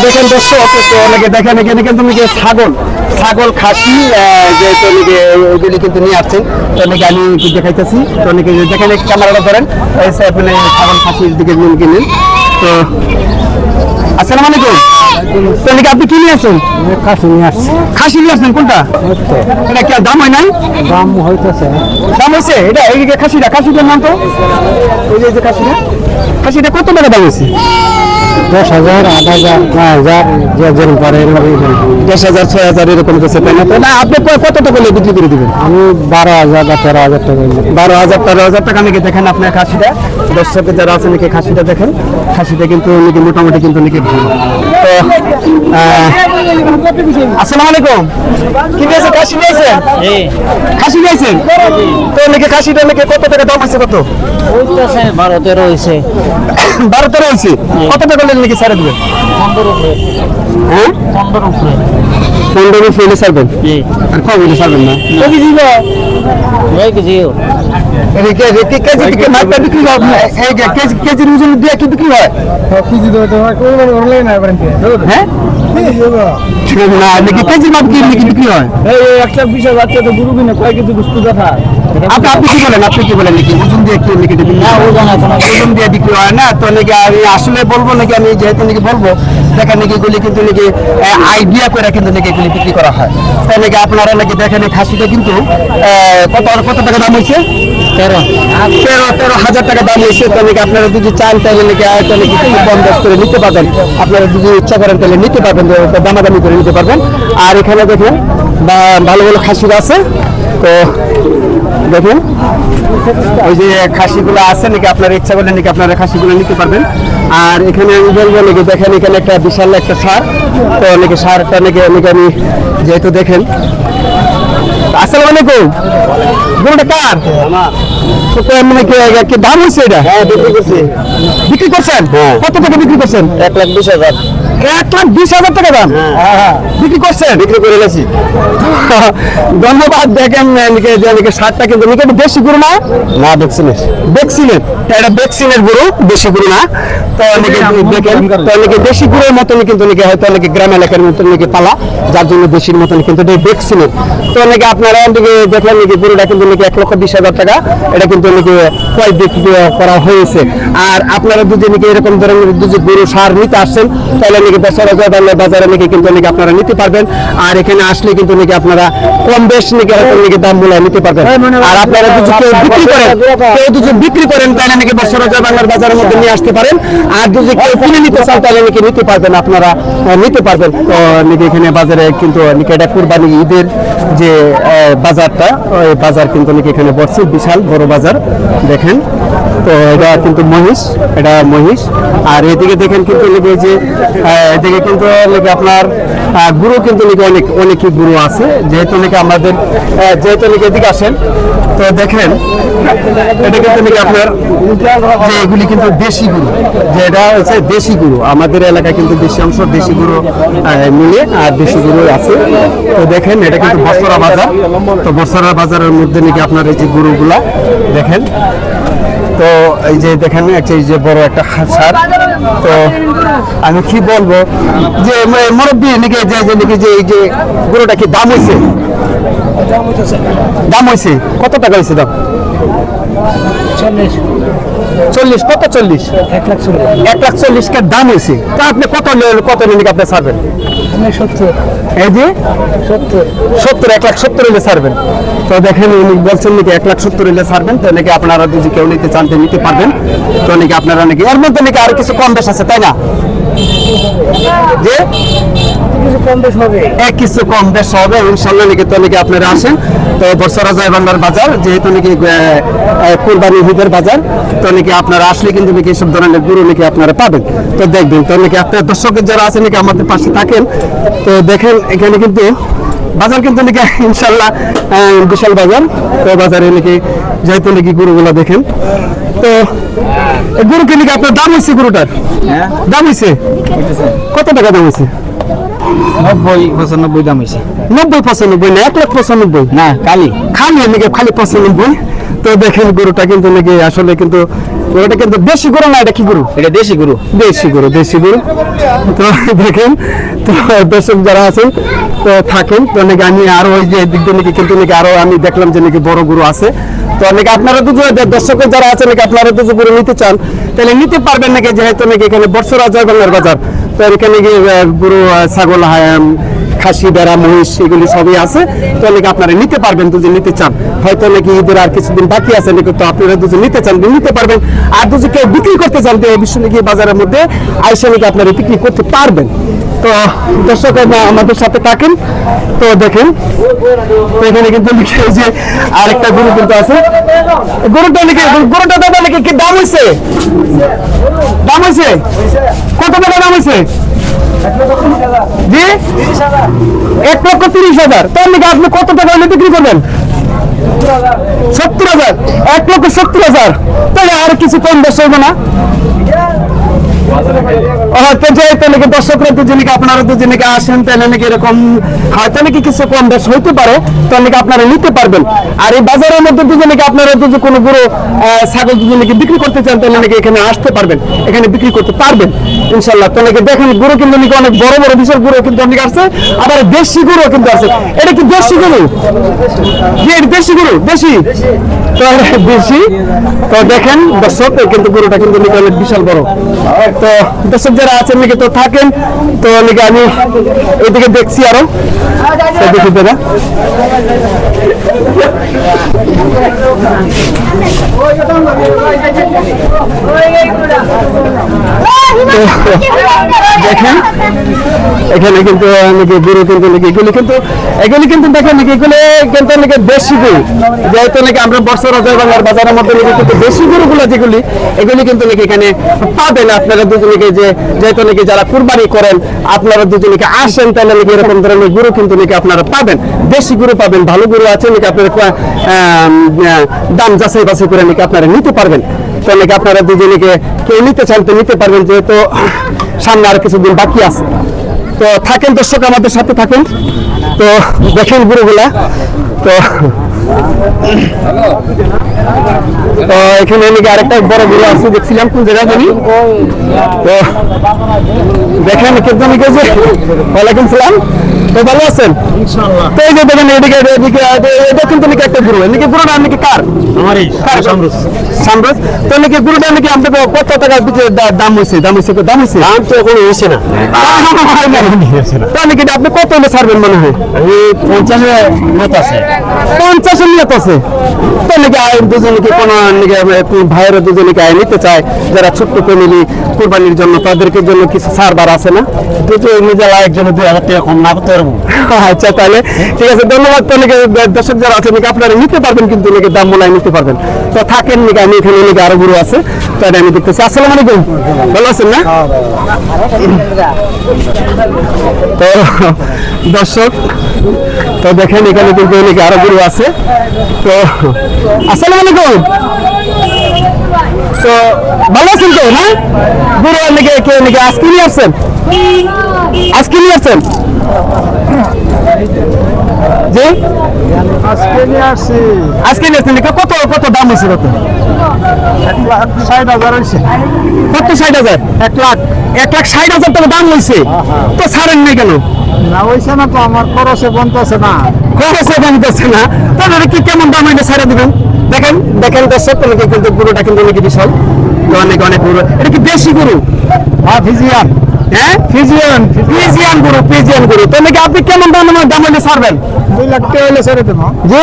দেখেন দর্শক, তো অনেকে দেখেন এখানে কিন্তু ছাগল খাসি যে ওইগুলি কিন্তু নিয়ে আসছেন। তো অনেকে আমি দেখাইতেছি, তো অনেকে দেখেন ক্যামেরাটা ধরেন আপনি ছাগল খাসির দিকে কিনেন। তো আসসালামু আলাইকুম। তো অনেকে আপনি কি নিয়ে আসছেন? খাসি নিয়ে আসছেন। কোনটা এটা? কি দাম হয় নাই? দাম হয়েছে এটা? এইদিকে খাসিটার নাম তো ওই যে খাসিটা কত টাকা দাম হয়েছে? 10,000, 8,000, 9,000 যেরকম পারে 10,000, 6,000 এরকম কিছু, তাই না? তো না, আপনি কত টাকা হলে বিক্রি করে দিবেন? আমি 12,000 বা 13,000 টাকা। 12,000, 13,000 টাকা নাকি দেখেন আপনার খাসিটা। দর্শকের যারা আছে নাকি খাসিটা দেখেন, খাসিটা কিন্তু নাকি মোটামুটি কিন্তু নাকি ভালো। তো আসসালামু আলাইকুম। কি নিয়েছেন? খাসি নিয়েছেন? খাসি নিয়েছেন? তো নাকি খাসিটা নাকি কত টাকা দাম আছে? কত? 12-13 হয়েছে। 12-13 হয়েছে। কত টাকা হলে নাকি ছেড়ে দেবেন? 15 উপরে। হ্যাঁ, 15 উপরে। 15 হলে ছাড়বেন? আর কম হলে ছাড়বেন না? কেজি দিব? 1 কেজিও। কেজির ওজন দিয়ে কি বিক্রি হয়? কেজি দেবে তো অনলাইন না পারেন। হ্যাঁ, না নাকি কেজির মাপ কি নাকি বিক্রি হয়? এই 1,20,000 বাচ্চা তো গুরু কিনে কয় কেজি বস্তু দেখা। আপনি কি বলেন? আপনি কি বলেন নাকি ওজন দিয়ে কি নাকি না ওজন দিয়ে বিক্রি হয় না? তো নাকি আমি আসলে বলবো নাকি, আমি যেহেতু নাকি বলবো দেখেন নাকি এগুলি কিন্তু নাকি আইডিয়া করে কিন্তু নাকি এগুলি বিক্রি করা হয়। তাই নাকি আপনারা নাকি দেখেন এই খাসিটা কিন্তু কত টাকা দাম হয়েছে? 13,000 টাকা দাম হয়েছে। তো নাকি আপনারা যদি চান তাহলে নাকি কিছু কম বেশ করে নিতে পারবেন। আপনারা যদি ইচ্ছা করেন তাহলে নিতে পারবেন, দামাদামি করে নিতে পারবেন। আর এখানে দেখেন ভালো ভালো খাসিরা আছে। তো দেখুন ওই যে খাসিগুলো আছে নাকি আপনার ইচ্ছা করলে নাকি আপনারা খাসিগুলো নিতে পারবেন। আর এখানে আমি বলবো নাকি দেখেন এখানে একটা বিশাল একটা সার। তো নাকি সারটা নাকি আমি যেহেতু দেখেন। আসসালামু আলাইকুম। গরুটা কার? মানে কি দাম হয়েছে এটা? বিক্রি করছেন? কত টাকা বিক্রি করছেন? 1,20,000। 1,20,000 টাকা দাম বিক্রি করছেন? বিক্রি করে গেছি। ধন্যবাদ। দেখেন সারটা কিন্তু দেশি গরু না? না ভ্যাকসিনের। এটা ভ্যাকসিনের গরু, দেশি গরু না। তো দেখেন, তো দেশি গরুর মতন কিন্তু হয়তো গ্রাম এলাকার মতন পালা, যার জন্য দেশির মতন কিন্তু ভ্যাকসিনের। তো আপনারা দেখলেন নাকি গরুটা কিন্তু 1,20,000 টাকা এটা কিন্তু ক্রয় বিক্রি করা হয়েছে। আর আপনারা যদি এরকম ধরনের যদি গরু সার নিতে আসছেন তাহলে বাজারে কিন্তু আপনারা নিতে পারবেন। আর এখানে আসলে কিন্তু আপনারা কম বেশ দাম মূল্য নিতে পারবেন। আর আপনারা যদি কেউ বিক্রি করেন তাহলে বছরজা বাংলার বাজারের মধ্যে নিয়ে আসতে পারেন। আর যদি কেউ কিনে নিতে চান তাহলে নিতে পারবেন, আপনারা নিতে পারবেন। তো এখানে বাজারে কিন্তু এটা কুরবানি ঈদের যে বাজারটা, ওই বাজার কিন্তু এখানে বসছে, বিশাল বড় বাজার দেখেন। তো এটা কিন্তু মহিষ। আর এদিকে দেখেন কিন্তু যে এদিকে কিন্তু আপনার গুরু কিন্তু অনেকই গুরু আছে। যেহেতু আমাদের যেহেতু এদিকে আসেন, তো দেখেন এটা কিন্তু আপনার যে এগুলি কিন্তু দেশি গুরু, যে এটা হচ্ছে দেশি গুরু। আমাদের এলাকায় কিন্তু বেশি অংশ দেশি গুরু মিলে আর দেশি গুরু আছে। তো দেখেন এটা কিন্তু বছরা বাজার। তো বছরা বাজারের মধ্যে আপনার এই যে গরুগুলা দেখেন। তো এই যে দেখেন এই যে বড় একটা সার। তো আমি কি বলবো যে মুরব্বী যে এই যে গরুটা কি দাম হয়েছে? কত টাকা হয়েছে দাম? 40। কত 40? 1,40,000 কে দাম হয়েছে। তা আপনি কত আপনি ছাড়বেন? 70। এই যে 70, 1,70,000 হলে ছাড়বেন। তো দেখেন উনি বলছেন 1,70,000 হলে ছাড়বেন। তো আপনারা যদি কেউ নিতে চান নিতে পারবেন। তো আপনারা এর মধ্যে আর কিছু কম বেশ আছে, তাই না? যে কিছু কম বেশ হবে ইনশাল্লাহ। তো আপনারা আসেন। তো বছরা যায় বাংলার বাজার, যেহেতু কুরবানি ঈদের বাজার। তো আপনারা আসলে কিন্তু এইসব ধরনের গরু আপনারা পাবেন। তো দেখবেন। তো আপনার দর্শকের যারা আছে আমাদের পাশে থাকেন। তো দেখেন এখানে কিন্তু বাজার কিন্তু ইনশাল্লাহ বিশাল বাজার। তো বাজারে যেহেতু গরুগুলো দেখেন। তো গরু কিনে আপনার দাম হয়েছে? গরুটার দাম হয়েছে কত টাকা দাম হয়েছে? 90-95 দাম হয়েছে। 90-95 না, 1,95,000 না, খালি 95। তো দেখেন গরুটা কিন্তু নাকি আসলে কিন্তু গরুটা কিন্তু দেশি গরু না, এটা কি গরু? এটা দেশি গরু। দেশি গরু, দেশি গরু। তো দেখেন, তো দর্শক যারা আছেন তো থাকেন, তো নাকি আমি আরো ওই যে দিক দিয়ে নাকি কিন্তু নাকি আরো আমি দেখলাম যে নাকি বড় গরু আছে। তো নাকি আপনারা তো দর্শক যারা আছেন নাকি আপনারা তো গরু নিতে চান তাহলে নিতে পারবেন নাকি, যেহেতু নাকি এখানে বর্ষরা জয়বাংলার বাজার, তো এখানে গিয়ে গরু, ছাগল, খাসি, বেড়া, মহিষ এগুলি সবই আছে। তো নাকি আপনারা নিতে পারবেন যদি নিতে চান। হয়তো নাকি ঈদের আর কিছুদিন বাকি আছে নাকি, তো আপনারা যদি নিতে চান নিতে পারবেন। আর যদি কেউ বিক্রি করতে চান তো অবশ্যই নাকি বাজারের মধ্যে আইসে নাকি আপনারা বিক্রি করতে পারবেন। তো দর্শক আমাদের সাথে থাকেন, তো দেখেন তো এখানে কিন্তু এই যে আরেকটা গরু কিন্তু আছে। গরুটা দাদা নাকি কি দাম হয়েছে? দাম হয়েছে কত টাকা দাম হয়েছে? জি 1,30,000। তার নাকি আপনি কত টাকা হলে বিক্রি করবেন? 70,000। 1,70,000। তাহলে আর কিছু কম বেশ হইবে না? দর্শকরা দুজনকে আপনারা দুজনকে আসেন তাহলে নাকি এরকম হয়তো নাকি কিছু কম বেশ হইতে পারে, তাহলে আপনারা নিতে পারবেন। আর এই বাজারের মধ্যে দুজনকে আপনারা যদি কোনো গরু, ছাগল দুজনকে বিক্রি করতে চান তাহলে নাকি এখানে আসতে পারবেন, এখানে বিক্রি করতে পারবেন ইনশাল্লাহ। তো নাকি দেখেন গরু কিন্তু নাকি অনেক বড় বড় বিশাল গরু কিন্তু অনেক আছে, আবার দেশি গরু কিন্তু আছে। এটা কি দেশি গরু? জি এটা দেশি গরু, দেশি। তো দেশি। তো দেখেন দর্শক কিন্তু গরুটা কিন্তু নাকি অনেক বিশাল বড়। তো দর্শক যারা আছেন নাকি তো থাকেন, তো নাকি আমি এদিকে দেখছি আরো দেখি দাদা। দেখেন এখানে কিন্তু নাকি গরু কিন্তু নাকি এগুলি কিন্তু দেখেন নাকি এগুলো কিন্তু নাকি দেশি গরু, যেহেতু নাকি আমরা বর্ষরা জয়বাংলার বাজারের মধ্যে নাকি কিন্তু দেশি গরুগুলো যেগুলি এগুলি কিন্তু নাকি এখানে পাবেন আপনারা দুজনকে। যেহেতু নাকি যারা কুরবানি করেন আপনারা দুজনকে আসেন তাহলে নাকি এরকম ধরনের গরু কিন্তু নাকি আপনারা পাবেন, দেশি গরু পাবেন, ভালো গরু আছে নাকি আপনারা দাম যাচাই বাছাই করে নাকি আপনারা নিতে পারবেন। তো নাকি আপনারা দুজনকে কেউ নিতে চান তো নিতে পারবেন, যেহেতু সামনে আর কিছুদিন বাকি আছে। তো থাকেন দর্শক আমাদের সাথে থাকেন, তো দেখেন গরুগুলা। তো এখানে নাকি আরেকটা বড় গরু আছে দেখছিলাম কোন জায়গা জানি। তো দেখেন কিন্তু নাকি যে ওয়ালাইকুম সালাম, তো ভালো আছেন? তো এই যে দেখেন এদিকে এটা কিন্তু নাকি একটা গরু, নাকি গরুটা নাকি কার? আমারই, সামরোজ। তো নাকি গরুটা নাকি আপনাদের কত টাকা দাম হয়েছে? দাম তো এখনো হয়েছে না। তো নাকি আপনি কত হলে ছাড়বেন মনে হয়? 50-এর নিয়ত আছে। 50-এর নিয়ত আছে। তো নাকি দুজনকে কোনো ভাইয়েরা দুজনকে আয় নিতে চায়, যারা ছোট্ট ফ্যামিলি কুরবানির জন্য, তাদেরকে জন্য কিছু ছাড়বার আছে না? নিজেরা একজনের 2,000 টাকা কম না করতে পারবো। আচ্ছা তাহলে ঠিক আছে, ধন্যবাদ। তো নাকি দর্শক যারা আছে নাকি আপনারা নিতে পারবেন, কিন্তু নাকি দাম মূল্যায় নিতে পারবেন। তো থাকেন নাকি আমি এখানে নাকি আরো গরু আছে, তাই আমি দেখতেছি। আসসালামু আলাইকুম, ভালো আছেন না? তো দর্শক তো দেখেন এখানে কিন্তু নাকি আরো গরু আছে। তো আসসালামু আলাইকুম, তো ভালো আছেন তো না? গরু নাকি কেউ নাকি আজকে নিয়ে আসছেন? আজকে নিয়ে আসছেন? জি আজকে নিয়ে আসছি। আজকে নিয়ে আসছেন। কত কত দাম হয়েছে? কত? 1,60,000 হয়েছে। কত? 60,000? 1,60,000 টাকা দাম হয়েছে। তো ছাড়েন নাই কেন? না হয়েছে না তো, আমার খরচে বনতেছে না। খরচে বনতেছে না? তাহলে কি কেমন দাম এটা ছাড়া দিবেন? দেখেন দেখেন দর্শক, কিন্তু গরুটা কিন্তু নাকি বিশাল, তো অনেক অনেক গরু। এটা কি দেশি গরু? হ্যাঁ ফিজিয়ান। হ্যাঁ ফিজিয়ান গরু, ফিজিয়ান গরু। তো নাকি আপনি কেমন দাম হলে ছাড়বেন? 2 লাখ টাকা হইলে ছেড়ে দেবো। যে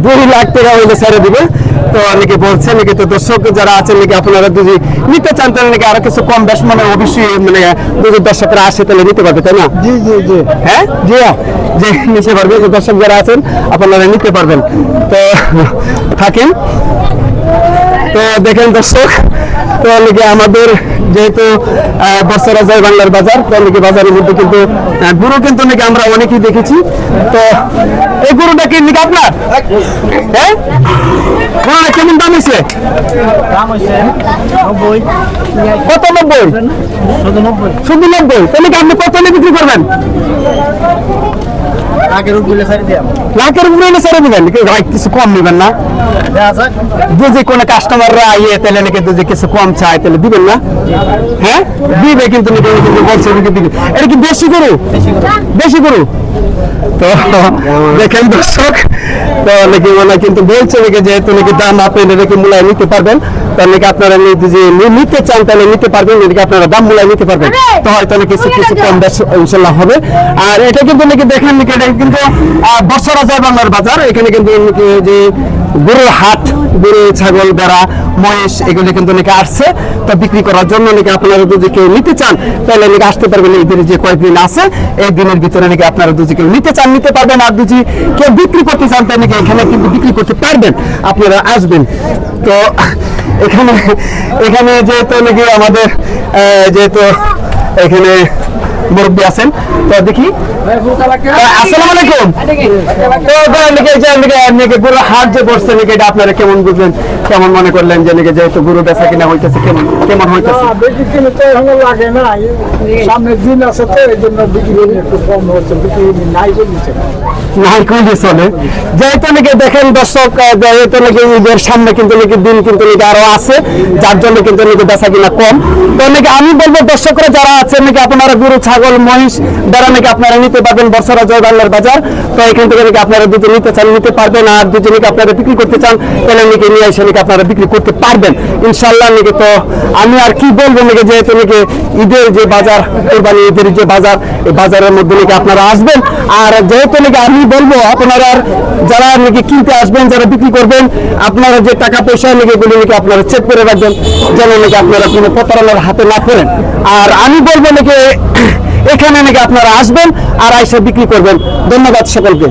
2 লাখ টাকা হইলে ছেড়ে দিবে। তো অনেকে বলছে নাকি, তো দর্শক যারা আছেন নাকি আপনারা যদি নিতে চান তাহলে নাকি আরো কিছু কম বেশ মানে অবশ্যই মানে যদি দর্শকরা আসে তাহলে নিতে পারবে, তাই না? জি জি জি। হ্যাঁ জি যে নিতে পারবে, তো দর্শক যারা আছেন আপনারা নিতে পারবেন। তো থাকেন, তো দেখেন দর্শক, তো নাকি আমাদের যেহেতু বর্ষরা জয়বাংলার বাজার, তো নাকি বাজারের মধ্যে কিন্তু গরু কিন্তু নাকি আমরা অনেকেই দেখেছি। তো এই গরুটা কি নাকি আপনার? হ্যাঁ গরুটা কেমন দাম হয়েছে? কত? 90? শুধু 90? তো নাকি আপনি কত বিক্রি করবেন? আগের উপরে ছেড়ে দিলাম লাখের উপরে এনে ছেড়ে দিবেন ভাই, কিছু কম নেবেন না? যদি কোনো কাস্টমাররা ইয়ে তাহলে নাকি যদি কিছু কম চায় তাহলে দিবেন না? হ্যাঁ দিবে, কিন্তু নাকি কিন্তু বলছে নাকি দিবে। এটা কি দেশি গরু? দেশি গরু। তো দেখেন দর্শক, তো নাকি মানে কিন্তু বলছে নাকি যেহেতু নাকি দাম আপনি নাকি মূল্যায় নিতে পারবেন, তো নাকি আপনারা যদি নিতে চান তাহলে নিতে পারবেন, নাকি আপনারা দাম মূল্যায় নিতে পারবেন, তো হয়তো নাকি কিছু কম বেশ ইনশাল্লাহ হবে। আর এটা কিন্তু নাকি দেখেন নাকি এটা কিন্তু বছরা যায় বাংলার বাজার, এখানে কিন্তু নাকি যে গরুর হাট, গরু ছাগল ভেড়া মহিষ এগুলো কিন্তু নাকি আসছে তো বিক্রি করার জন্য। নাকি আপনারা যদি কেউ নিতে চান তাহলে নাকি আসতে পারবেন, এই দিনে যে কয়েকদিন আছে এই দিনের ভিতরে নাকি আপনারা যদি কেউ নিতে চান নিতে পারবেন। আর যদি কেউ বিক্রি করতে চান তাহলে নাকি এখানে কিন্তু বিক্রি করতে পারবেন, আপনারা আসবেন। তো এখানে এখানে যেহেতু নাকি আমাদের যেহেতু এখানে মুরব্বী আছেন, তো দেখি। আসসালামু আলাইকুম। তো নাকি যে নাকি গরু হাট যে বসছে নাকি এটা আপনারা কেমন বুঝলেন, কেমন মনে করলেন যে নাকি যেহেতু গরু বেচা কিনা হইতেছে কেমন কেমন হইতেছে? বেশি কিনে তো এখন লাগে না, সামনের দিন আছে তো এই জন্য বিক্রি একটু কম হচ্ছে, বিক্রি নাই চলছে নাই কমে চলে। যেহেতু নাকি দেখেন দর্শক, যেহেতু নাকি ঈদের সামনে কিন্তু নাকি দিন কিন্তু নাকি আরো আছে, যার জন্য কিন্তু নাকি বেচা কিনা কম। তো নাকি আমি বলবো দর্শকরা যারা আছেন নাকি আপনারা গরু ছাগল মহিষ দ্বারা নাকি আপনারা নিতে পারবেন বর্ষরা জয় বাংলার বাজার। তো এখান থেকে নাকি আপনারা যদি নিতে চান নিতে পারবেন, আর যদি নাকি আপনারা বিক্রি করতে চান তাহলে নাকি নিয়ে এসে নাকি আপনারা বিক্রি করতে পারবেন ইনশাল্লাহ নাকি। তো আমি আর কি বলবো নাকি যেহেতু নাকি ঈদের যে বাজার, কোরবানি ঈদের যে বাজার, এই বাজারের মধ্যে নাকি আপনারা আসবেন। আর যেহেতু নাকি আমি বলবো আপনারা যারা নাকি কিনতে আসবেন, যারা বিক্রি করবেন, আপনারা যে টাকা পয়সা নাকি এগুলো নাকি আপনারা চেক করে রাখবেন, যেন নাকি আপনারা কোনো প্রতারণার হাতে না পড়েন। আর আমি বলবো নাকি এখানে নাকি আপনারা আসবেন আর আইসা বিক্রি করবেন। ধন্যবাদ সকলকে।